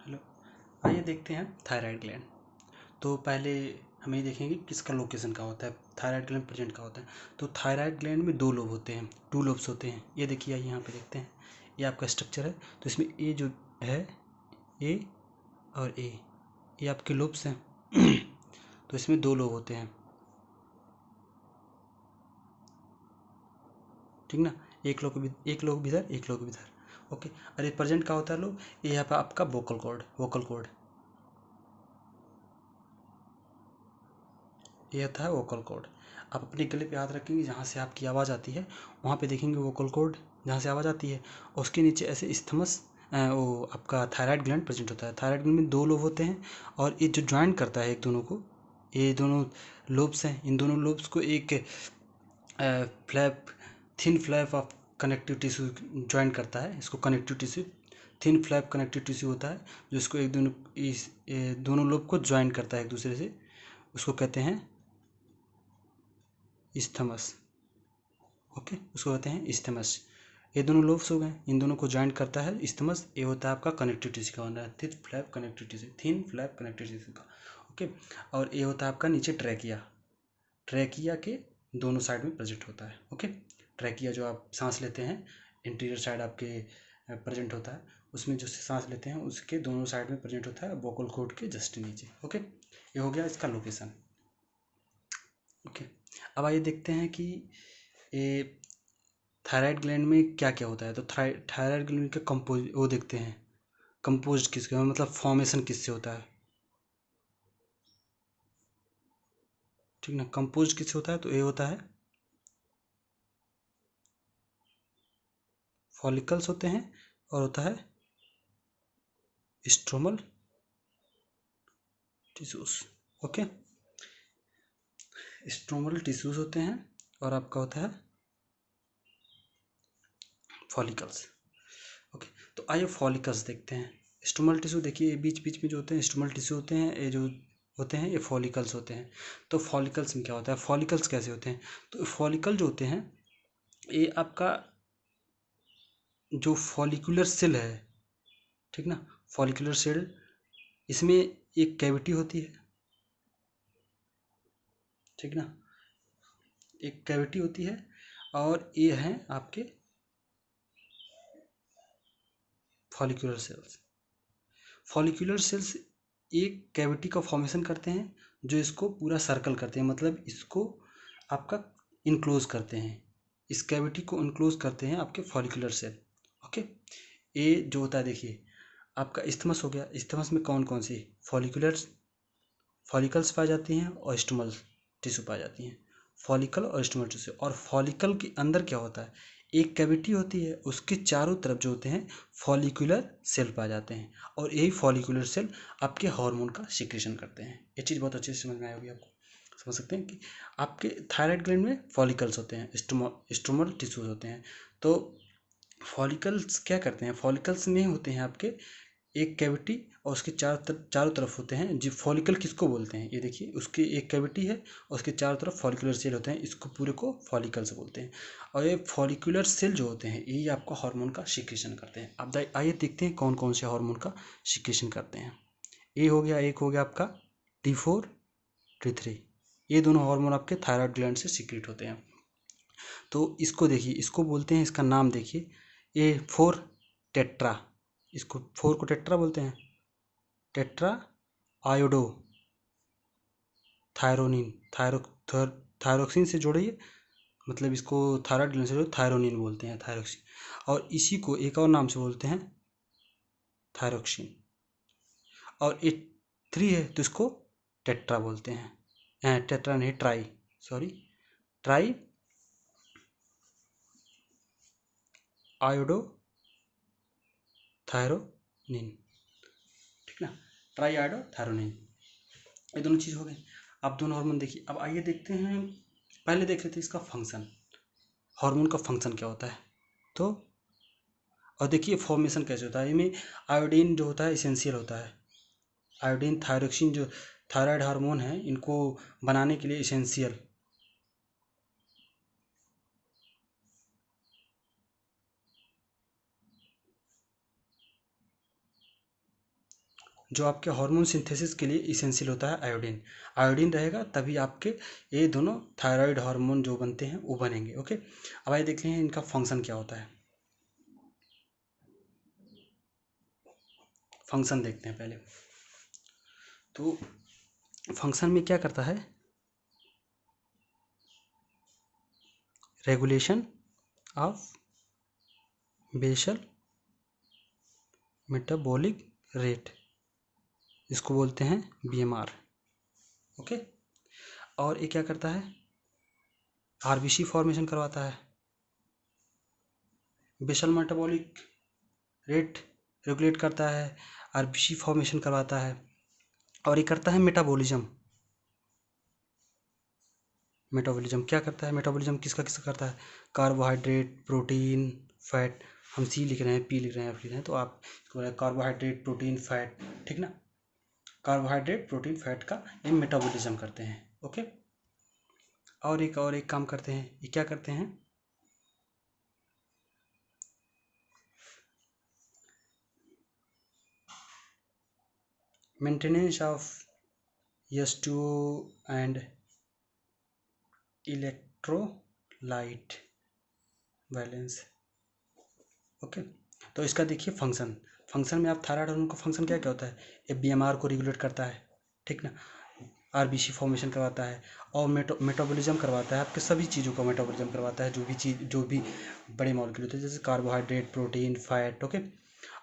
Hello. आइए देखते हैं थायराइड ग्लैंड। तो पहले हम ये देखेंगे किसका लोकेशन कहाँ होता है, थायराइड ग्लैंड प्रेजेंट कहाँ होता है। तो थायराइड ग्लैंड में दो लोब होते हैं, टू लोब्स होते हैं। ये देखिए, यहाँ पे देखते हैं, ये आपका स्ट्रक्चर है। तो इसमें ए जो है, ए और ए, ये आपके लोब्स हैं। तो इसमें दो लोब होते हैं, ठीक ना। एक लोग इधर, एक लोग इधर, एक लोग इधर। ओके। और ये प्रेजेंट कहाँ होता है लोब, ये यहाँ पे आपका वोकल कॉर्ड, वोकल कॉर्ड, ये था वोकल कॉर्ड। आप अपने गले पे हाथ रखेंगे, जहाँ से आपकी आवाज़ आती है वहाँ पे देखेंगे वोकल कॉर्ड, जहाँ से आवाज़ आती है। और उसके नीचे ऐसे इस्थमस, वो आपका थायराइड ग्लैंड प्रेजेंट होता है। थायराइड ग्लैंड में दो लोब होते हैं, और ये जो ज्वाइन करता है एक दोनों को, ये दोनों लोब्स हैं, इन दोनों लोब्स को एक flap, thin flap of connective tissue join करता है। इसको connective tissue, thin flap connective tissue होता है, जो इसको एक दोनों, इस दोनों लोब को ज्वाइन करता है एक दूसरे से। उसको कहते हैं इस्थमस। ओके, उसको कहते हैं इस्थमस। ये दोनों लोब्स हो गए, इन दोनों को ज्वाइन करता है इस्थमस। ये होता है आपका कनेक्टिव टिश्यू का होना है, thin flap connective tissue, thin flap connective tissue का। ओके। और ये होता है आपका नीचे ट्रैकिया, ट्रैकिया के दोनों साइड में प्रेजेंट होता है। ओके। ट्रैकिया जो आप सांस लेते हैं, इंटीरियर साइड आपके प्रेजेंट होता है, उसमें जो सांस लेते हैं उसके दोनों साइड में प्रेजेंट होता है, वोकल कॉर्ड के जस्ट नीचे। ओके, ये हो गया इसका लोकेशन। ओके। अब आइए देखते हैं कि ये थायराइड ग्लैंड में क्या क्या होता है। तो थायराइड ग्लैंड का कंपोज वो देखते हैं, कंपोज किसके, मतलब फॉर्मेशन किससे होता है, ठीक ना। कंपोज किससे होता है, तो ये होता है फॉलिकल्स होते हैं, और होता है stromal tissues. Okay, stromal tissues होते हैं, और आपका होता है फॉलिकल्स। ओके। तो आइए फॉलिकल्स देखते हैं। स्टोमल टिश्यू देखिए, बीच बीच में जो होते हैं स्टोमल टिश्यू होते हैं, ये जो होते हैं ये फॉलिकल्स होते हैं। तो फॉलिकल्स में क्या होता है, फॉलिकल्स कैसे होते हैं। तो फॉलिकल जो होते हैं, ये आपका जो फॉलिकुलर सेल है, ठीक ना, फॉलिकुलर सेल, इसमें एक कैविटी होती है, ठीक ना, एक कैविटी होती है। और ये हैं आपके फॉलिकुलर सेल्स। फॉलिकुलर सेल्स एक कैविटी का फॉर्मेशन करते हैं, जो इसको पूरा सर्कल करते हैं, मतलब इसको आपका इनक्लोज करते हैं, इस कैविटी को इनक्लोज करते हैं आपके फॉलिकुलर सेल। ओके। ये जो होता है देखिए, आपका इस्थमस हो गया। इस्थमस में कौन कौन सी फॉलिकुलर, फॉलिकल्स पाई जाती हैं, और स्टोमल टिश्यू पाई जाती हैं। फॉलिकल और स्टोमल टिश्यू। और फॉलिकल के अंदर क्या होता है, एक कैविटी होती है, उसके चारों तरफ जो होते हैं फॉलिकुलर सेल पाए जाते हैं, और यही फॉलिकुलर सेल आपके हार्मोन का सिक्रेशन करते हैं। ये चीज़ बहुत अच्छे से समझ में आई होगी आपको। समझ सकते हैं कि आपके थायराइड ग्लैंड में फॉलिकल्स होते हैं, स्टोमल टिश्यूज होते हैं। तो फॉलिकल्स क्या करते हैं, फॉलिकल्स में होते हैं आपके एक कैविटी, और उसके चारों तरफ होते हैं जी। फॉलिकल किसको बोलते हैं, ये देखिए, उसकी एक कैविटी है और उसके चारों तरफ फॉलिकुलर सेल होते हैं, इसको पूरे को फॉलिकल्स बोलते हैं। और ये फॉलिकुलर सेल जो होते हैं, यही आपका हार्मोन का सिक्रेशन करते हैं। अब आइए देखते हैं कौन कौन से हार्मोन का सिक्रेशन करते हैं। ये हो गया, एक हो गया आपका T4, T3, ये दोनों हार्मोन आपके थायराइड ग्लैंड से सीक्रेट होते हैं। तो इसको देखिए, इसको बोलते हैं, इसका नाम देखिए, ये 4 टेट्रा, इसको 4 को टेट्रा बोलते हैं, टेट्रा आयोडो थायरोनिन, थायरोक्सिन से जोड़िए, मतलब इसको थायराइड ग्लैंड से जोड़िए, थायरोनिन बोलते हैं, थायरोक्सिन। और इसी को एक और नाम से बोलते हैं थायरोक्सिन। और ये 3 है तो इसको टेट्रा बोलते हैं, टेट्रा नहीं, try, sorry, try iodo thyronine, ठीक ना, ट्राई आयोडो थायरोनिन। ये दोनों चीज़ हो गई। अब दोनों हार्मोन देखिए। अब आइए देखते हैं, पहले देख रहे थे इसका फंक्शन, हार्मोन का फंक्शन क्या होता है। तो और देखिए फॉर्मेशन कैसे होता है, इनमें आयोडीन जो होता है इसेंशियल होता है। आयोडीन, थायरोक्सिन जो थायराइड हार्मोन है, इनको बनाने के लिए इसेंशियल। जो आपके हार्मोन सिंथेसिस के लिए इसेंशियल होता है आयोडीन। आयोडीन रहेगा तभी आपके ये दोनों थायराइड हार्मोन जो बनते हैं वो बनेंगे। ओके, अब आइए देख लें इनका फंक्शन क्या होता है। फंक्शन देखते हैं पहले। तो फंक्शन में क्या करता है, regulation of basal metabolic rate, इसको बोलते हैं बीएमआर। ओके, और ये क्या करता है, आरबीसी फॉर्मेशन करवाता है, बेसल मेटाबॉलिक रेट रेगुलेट करता है, आरबीसी फॉर्मेशन करवाता है, और ये करता है मेटाबॉलिज्म। मेटाबॉलिज्म क्या करता है, मेटाबॉलिज्म किसका किसका करता है, कार्बोहाइड्रेट, प्रोटीन, फैट। हम सी लिख रहे हैं, पी लिख रहे हैं, एफ लिख रहे हैं, तो आप इसको कार्बोहाइड्रेट, प्रोटीन, फैट, ठीक ना। कार्बोहाइड्रेट, प्रोटीन, फैट का ये मेटाबॉलिज्म करते हैं। ओके, और एक काम करते हैं, ये क्या करते हैं, maintenance of H2O and electrolyte balance. Okay, तो इसका देखिए फंक्शन। फंक्शन में आप थायराइड हार्मोन का फंक्शन क्या क्या होता है, ये बीएमआर को रेगुलेट करता है, ठीक ना, आरबीसी फॉर्मेशन करवाता है, और मेटाबॉलिज्म करवाता है, आपके सभी चीज़ों का मेटाबॉलिज्म करवाता है, जो भी बड़े मॉलिक्यूल होते हैं, जैसे कार्बोहाइड्रेट, प्रोटीन, फैट। ओके,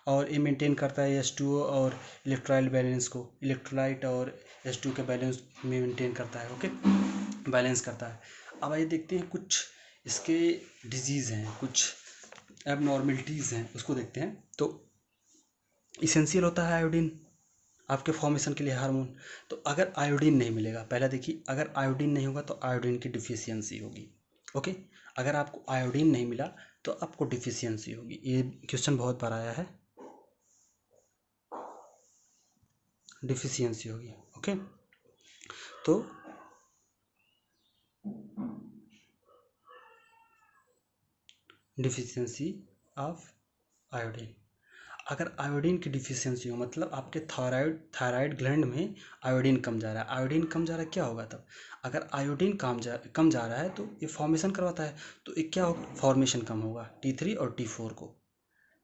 और ये मेंटेन करता है H2O और इलेक्ट्रोलाइट बैलेंस को, इलेक्ट्रोलाइट और H2O के बैलेंस में मेंटेन करता है। ओके, बैलेंस करता है। अब आइए देखते हैं कुछ इसके डिजीज़ हैं, कुछ एबनॉर्मलिटीज़ हैं, उसको देखते हैं। तो इसेंशियल होता है आयोडीन आपके फॉर्मेशन के लिए हार्मोन। तो अगर आयोडीन नहीं मिलेगा, पहला देखिए, अगर आयोडीन नहीं होगा तो आयोडीन की डिफिशियंसी होगी। ओके, अगर आपको आयोडीन नहीं मिला तो आपको डिफिशियंसी होगी। ये क्वेश्चन बहुत बार आया है, डिफिशियंसी होगी। ओके, तो डिफिशियंसी ऑफ आयोडीन, अगर आयोडीन की डिफिशियंसी हो मतलब आपके थायराइड ग्लैंड में आयोडीन कम जा रहा है। आयोडीन कम जा रहा है, क्या होगा तब, अगर आयोडीन कम जा रहा है तो ये फॉर्मेशन करवाता है, तो ये क्या होगा, फॉर्मेशन कम होगा T3 और T4 को,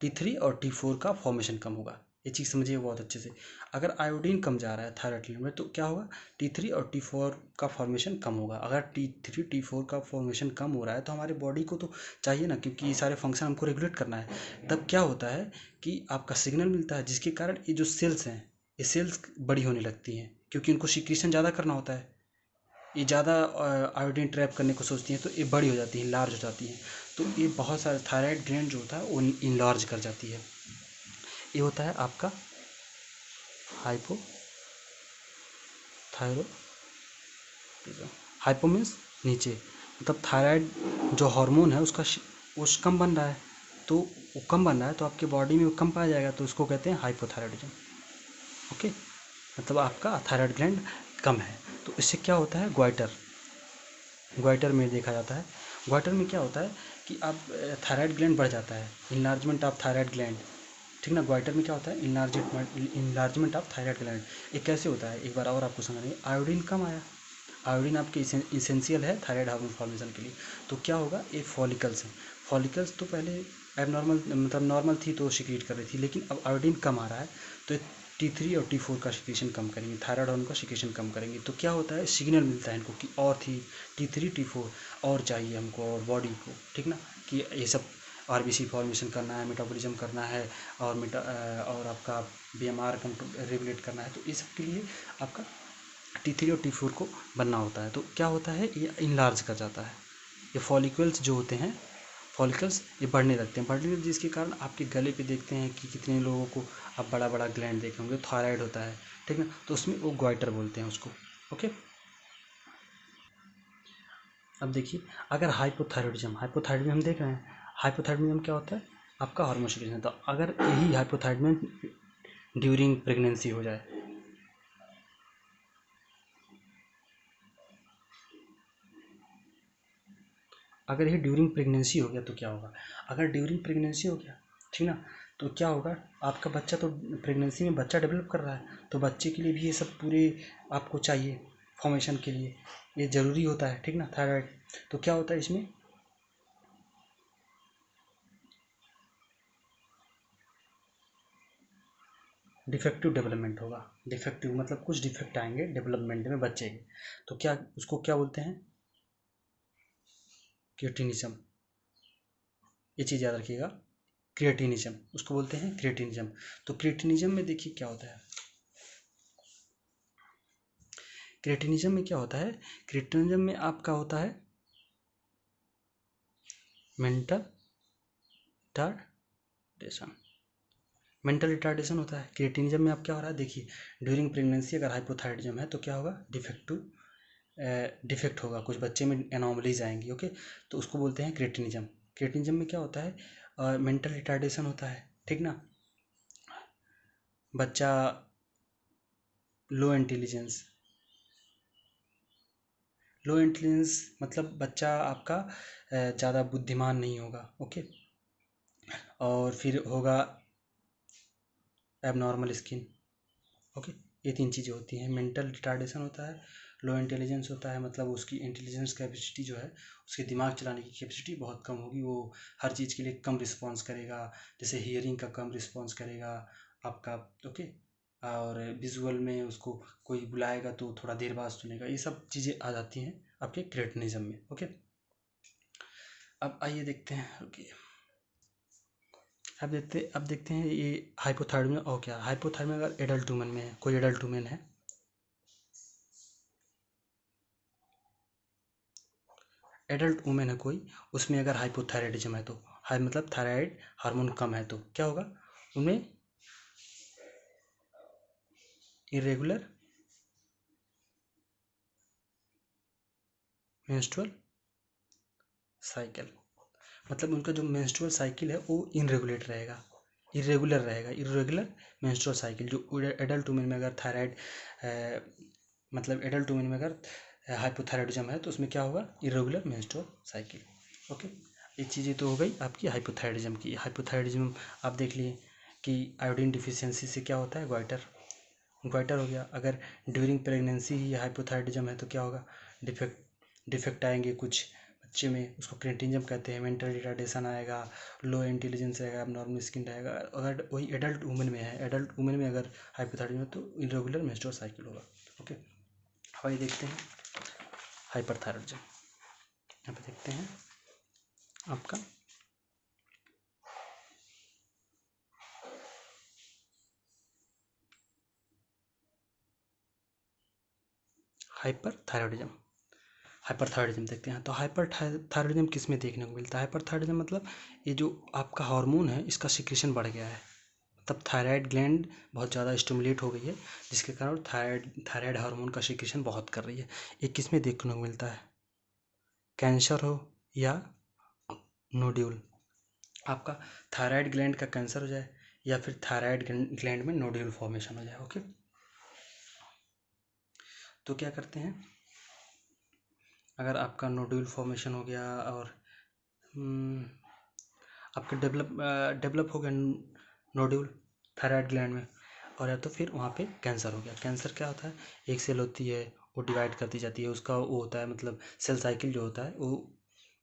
T3 और T4 का फॉर्मेशन कम होगा। ये चीज़ समझिए बहुत अच्छे से। अगर आयोडीन कम जा रहा है थायराइड ग्लैंड में तो क्या होगा, T3 और T4 का फॉर्मेशन कम होगा। अगर T3 T4 का फॉर्मेशन कम हो रहा है तो हमारे बॉडी को तो चाहिए ना, क्योंकि ये सारे फंक्शन हमको रेगुलेट करना है। तब क्या होता है कि आपका सिग्नल मिलता है, जिसके कारण ये जो सेल्स हैं, ये सेल्स बड़ी होने लगती हैं, क्योंकि इनको सिक्रीशन ज़्यादा करना होता है। ये ज़्यादा आयोडीन ट्रैप करने को सोचती हैं, तो ये बड़ी हो जाती हैं, लार्ज हो जाती हैं। तो ये बहुत सारे थायराइड ग्लैंड जो होता है वो इनलार्ज कर जाती है। ये होता है आपका हाइपोथायरोडिज्म। हाइपो मीन्स नीचे, मतलब थायराइड जो हार्मोन है उसका उस कम बन रहा है, तो वो कम बन रहा है तो आपके बॉडी में वो कम पाया जाएगा, तो उसको कहते हैं हाइपोथायराइडिज्म। ओके, मतलब आपका थायराइड ग्लैंड कम है। तो इससे क्या होता है, ग्वाइटर में देखा जाता है। ग्वाइटर में क्या होता है कि अब थायराइड ग्लैंड बढ़ जाता है, इनलार्जमेंट ऑफ थायराइड ग्लैंड, ठीक ना। ग्वाइटर में क्या होता है, इनलार्जमेंट ऑफ थायराइड ग्लैंड। ये कैसे होता है, एक बार और आपको समझाएंगे। आयोडीन कम आया, आयोडीन आपके इसेंशियल है थायराइड हार्मोन फॉर्मेशन के लिए, तो क्या होगा, ये फॉलिकल्स हैं। फॉलिकल्स तो पहले एबनॉर्मल मतलब नॉर्मल थी तो सिक्रीट कर रही थी, लेकिन अब आयोडीन कम आ रहा है तो T3 और T4 का सिक्रेशन कम करेंगे, थायराइड हार्मोन का सिक्रेशन कम करेंगे। तो क्या होता है, सिग्नल मिलता है इनको कि और थी T3 T4 और चाहिए हमको, और बॉडी को, ठीक ना, कि ये सब आरबीसी फॉर्मेशन करना है, मेटाबॉलिज्म करना है, और आपका बीएमआर रेगुलेट करना है। तो इस सब के लिए आपका T3 और T4 को बनना होता है। तो क्या होता है, ये इनलार्ज कर जाता है। ये फॉलिकल्स जो होते हैं, फॉलिकल्स ये बढ़ने लगते हैं, जिसके कारण आपके गले पे देखते हैं कि कितने लोगों को आप बड़ा बड़ा ग्लैंड देखे होंगे, थायराइड होता है, ठीक ना, तो उसमें वो ग्वाइटर बोलते हैं उसको। ओके, अब देखिए, अगर हाइपोथायरॉयडिज्म हम देख रहे हैं, हाइपोथायरॉयडिज्म क्या होता है, आपका हार्मोन सिक्रेशन। तो अगर यही हाइपोथायरॉयडिज्म ड्यूरिंग प्रेगनेंसी हो जाए, अगर ये ड्यूरिंग प्रेगनेंसी हो गया तो क्या होगा, अगर ड्यूरिंग प्रेगनेंसी हो गया, ठीक ना, तो क्या होगा, आपका बच्चा तो प्रेगनेंसी में बच्चा डेवलप कर रहा है, तो बच्चे के लिए भी ये सब पूरे आपको चाहिए फॉर्मेशन के लिए, ये ज़रूरी होता है, ठीक ना, थायराइड। तो क्या होता है इसमें, डिफेक्टिव डेवलपमेंट होगा। डिफेक्टिव मतलब कुछ डिफेक्ट आएंगे डेवलपमेंट में बच्चे के, तो क्या उसको क्या बोलते हैं, क्रिएटिनिज्म। ये चीज़ याद रखिएगा, क्रिएटिनिज्म उसको बोलते हैं, क्रिएटिनिज्म। तो क्रिएटिनिज्म में देखिए क्या होता है, क्रिएटिनिज्म में क्या होता है, क्रिएटिनिज्म में आपका होता है मेंटल रिटार्डेशन। मेंटल रिटार्डेशन होता है क्रिएटिनिज्म में। आप क्या हो रहा है देखिए, ड्यूरिंग प्रेगनेंसी अगर हाइपोथायराइडिज्म है तो क्या होगा, डिफेक्ट होगा, कुछ बच्चे में एनॉमलीज आएंगी, ओके। तो उसको बोलते हैं क्रिएटिनिज्म। क्रिएटिनिज्म में क्या होता है, मेंटल रिटार्डेशन होता है, ठीक ना, बच्चा लो इंटेलिजेंस, लो इंटेलिजेंस मतलब बच्चा आपका ज़्यादा बुद्धिमान नहीं होगा, ओके। और फिर होगा एबनॉर्मल स्किन, ओके। ये तीन चीज़ें होती हैं, मेंटल रिटार्डेशन होता है, लो इंटेलिजेंस होता है, मतलब उसकी इंटेलिजेंस कैपेसिटी जो है, उसके दिमाग चलाने की कैपेसिटी बहुत कम होगी, वो हर चीज़ के लिए कम रिस्पॉन्स करेगा, जैसे हियरिंग का कम रिस्पॉन्स करेगा आपका, ओके। और विजुअल में उसको कोई बुलाएगा तो थोड़ा देर बाद सुनेगा, ये सब चीज़ें आ जाती हैं आपके क्रिएटिनिज्म में, ओके। अब आइए देखते हैं, ओके। अब देखते हैं ये हाइपोथायराइड में और क्या, हाइपोथायराइड में अगर एडल्ट वुमन में है, कोई एडल्ट वुमन है, एडल्ट वुमेन है कोई, उसमें अगर हाइपोथायराइडिज्म है तो, हाई मतलब थायराइड हार्मोन कम है, तो क्या होगा, उनमें इरेगुलर मेंस्ट्रुअल साइकिल, मतलब उनका जो मेंस्ट्रुअल साइकिल है वो इनरेगुलेट रहेगा, इरेगुलर मेंस्ट्रुअल साइकिल। जो एडल्ट वुमेन में अगर थायराइड मतलब एडल्ट वुमेन में अगर हाइपोथायराइडिज्म है तो उसमें क्या होगा, इरेगुलर मेंस्ट्रुअल साइकिल, ओके। ये चीज़ें तो हो गई आपकी हाइपोथायराइडिज्म की। हाइपोथायराइडिज्म आप देख लिए कि आयोडीन डिफिशियंसी से क्या होता है, ग्वाइटर, ग्वाइटर हो गया। अगर ड्यूरिंग प्रेगनेंसी ही हाइपोथायराइडिज्म है तो क्या होगा, डिफेक्ट आएंगे कुछ बच्चे में, उसको क्रिएटिनिज्म कहते हैं, मेंटल रिटार्डेशन आएगा, लो इंटेलिजेंस आएगा, नॉर्मल स्किन रहेगा। अगर वही एडल्ट वुमेन में है, एडल्ट वुमेन में अगर हाइपोथायराइडिज्म है तो इरेगुलर मेंस्ट्रुअल साइकिल होगा, ओके। अब ये देखते हैं हाइपरथायराइडिज्म, यहाँ पे देखते हैं आपका हाइपरथायराइडिज्म। हाइपरथायराइडिज्म देखते हैं, तो हाइपरथायराइडिज्म किस में देखने को मिलता है, हाइपरथायराइडिज्म मतलब ये जो आपका हार्मोन है इसका सिक्रेशन बढ़ गया है, तब थायराइड ग्लैंड बहुत ज़्यादा स्टिमुलेट हो गई है, जिसके कारण थायराइड हार्मोन का सिक्रेशन बहुत कर रही है। ये किस में देखने को मिलता है, कैंसर हो या नोड्यूल, आपका थायराइड ग्लैंड का कैंसर हो जाए या फिर थायराइड ग्लैंड में नोड्यूल फॉर्मेशन हो जाए, ओके। तो क्या करते हैं, अगर आपका नोड्यूल फॉर्मेशन हो गया और आपके डेवलप हो गया नोड्यूल थायराइड ग्लैंड में, और या तो फिर वहाँ पे कैंसर हो गया। कैंसर क्या होता है, एक सेल होती है वो डिवाइड करती जाती है, उसका वो होता है मतलब सेल साइकिल जो होता है वो,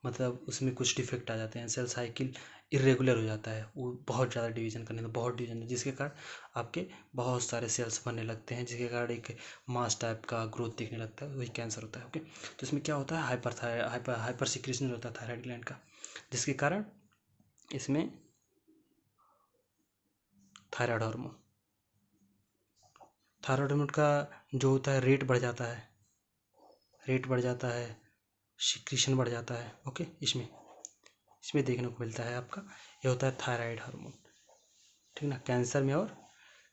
मतलब उसमें कुछ डिफेक्ट आ जाते हैं, सेल साइकिल इरेगुलर हो जाता है, वो बहुत ज़्यादा डिवीजन करने तो बहुत डिवीजन, जिसके कारण आपके बहुत सारे सेल्स बनने लगते हैं, जिसके कारण एक मास टाइप का ग्रोथ दिखने लगता है, वही कैंसर होता है, ओके। तो इसमें क्या होता है, हाइपर सिक्रेशन होता है थायराइड ग्लैंड का, जिसके कारण इसमें थायराइड हार्मोन, थायराइड हार्मोन का जो होता है रेट बढ़ जाता है, रेट बढ़ जाता है, सिक्रीशन बढ़ जाता है, ओके। इसमें इसमें देखने को मिलता है आपका, ये होता है थायराइड हार्मोन, ठीक ना, कैंसर में और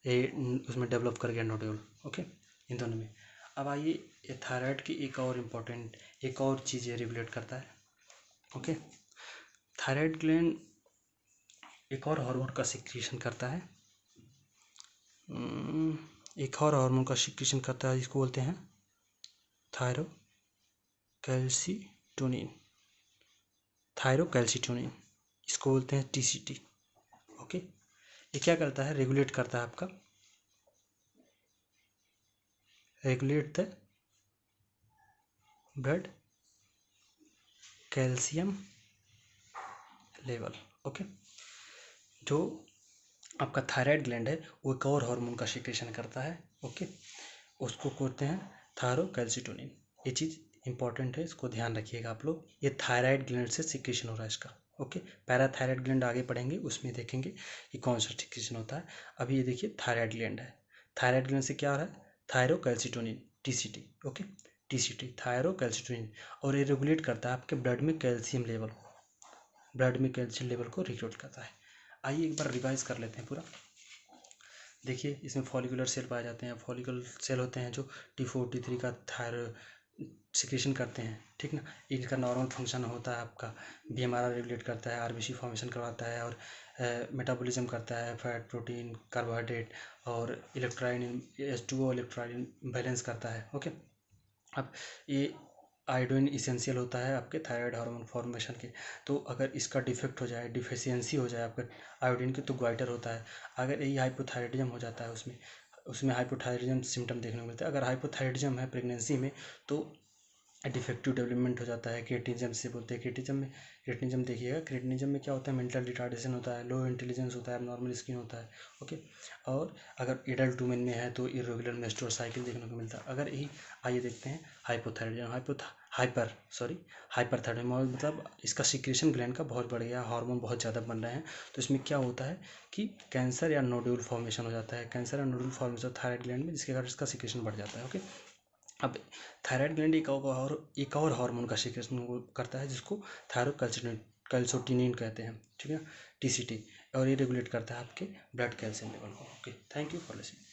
ये उसमें डेवलप कर गया नोड्यूल, ओके, इन दोनों में। अब आइए, ये थायराइड की एक और इम्पोर्टेंट एक और चीज़ ये रेगुलेट करता है, ओके। थायराइड ग्लैंड एक और हार्मोन का सिक्रीशन करता है, एक और हार्मोन का सिक्रीशन करता है जिसको बोलते हैं थायरोकैल्सिटोनिन, थायरोकैल्सिटोनिन इसको बोलते हैं टीसीटी, ओके। ये क्या करता है, रेगुलेट करता है आपका, regulate the blood calcium level. Okay, जो आपका थायराइड ग्लैंड है वो एक और हार्मोन का सिक्रेशन करता है। ओके, उसको कहते हैं थायरोकैल्सिटोनिन। ये चीज़ इंपॉर्टेंट है, इसको ध्यान रखिएगा आप लोग। ये थायराइड ग्लैंड से सिक्रेशन हो रहा है इसका। ओके, पैराथायराइड ग्लैंड आगे पढ़ेंगे, उसमें देखेंगे कि कौन सा सिक्रेशन होता है। अभी ये देखिए थायराइड ग्लैंड है, थायराइड ग्लैंड से क्या हो रहा है, thyrocalcitonin, TCT. Okay, TCT thyrocalcitonin, और ये रेगुलेट करता है आपके ब्लड में कैल्शियम लेवल को, ब्लड में कैल्शियम लेवल को रेगुलेट करता है। आइए एक बार रिवाइज कर लेते हैं पूरा। देखिए, इसमें फॉलिकुलर सेल पाए जाते हैं, फॉलिकुलर सेल होते हैं जो T4 T3 का थायराइड सिक्रेशन करते हैं, ठीक ना। इनका नॉर्मल फंक्शन होता है आपका, बीएमआर रेगुलेट करता है, आरबीसी फॉर्मेशन करवाता है, और मेटाबॉलिज्म करता है, फैट, प्रोटीन, कार्बोहाइड्रेट, और इलेक्ट्रोलाइट H2O इलेक्ट्रोलाइट बैलेंस करता है। ओके, अब ये आयोडीन इसेंशियल होता है आपके थायराइड हार्मोन फॉर्मेशन के। तो अगर इसका डिफेक्ट हो जाए, डिफिशियंसी हो जाए आपके आयोडीन की, तो ग्वाइटर होता है। अगर यही हाइपोथायराइडिज्म हो जाता है, उसमें उसमें हाइपोथायराइडिज्म सिम्टम देखने को मिलता है। अगर हाइपोथायराइडिज्म है प्रेगनेंसी में, तो डिफेक्टिव डेवलपमेंट हो जाता है, क्रिएटिनिज्म से बोलते हैं। क्रिएटिनिज्म देखिएगा, क्रिएटिनिज्म में क्या होता है, मेंटल रिटार्डेशन होता है, लो इंटेलिजेंस होता है, नॉर्मल स्किन होता है। ओके, और अगर एडल्ट वुमेन में है तो इरेगुलर मेंस्ट्रुअल साइकिल देखने को मिलता है। अगर यही, आइए देखते हैं हाइपोथायराइडिज्म, हाइपरथायराइडिज्म मतलब इसका सिक्रेशन ग्लैंड का बहुत बढ़ गया, हार्मोन बहुत ज़्यादा बन रहे हैं। तो इसमें क्या होता है कि कैंसर या नोड्यूल फॉर्मेशन हो जाता है, कैंसर या नोड्यूल फॉर्मेशन थायराइड ग्लैंड में, जिसके कारण इसका सिक्रेशन बढ़ जाता है। ओके, अब थायराइड ग्लैंड एक और हार्मोन का सिक्रेशन करता है, जिसको थायरोकैल्सिटोनिन कहते हैं, ठीक है, टीसीटी, और ये रेगुलेट करता है आपके ब्लड कैल्शियम लेवल को। Okay, thank you for listening.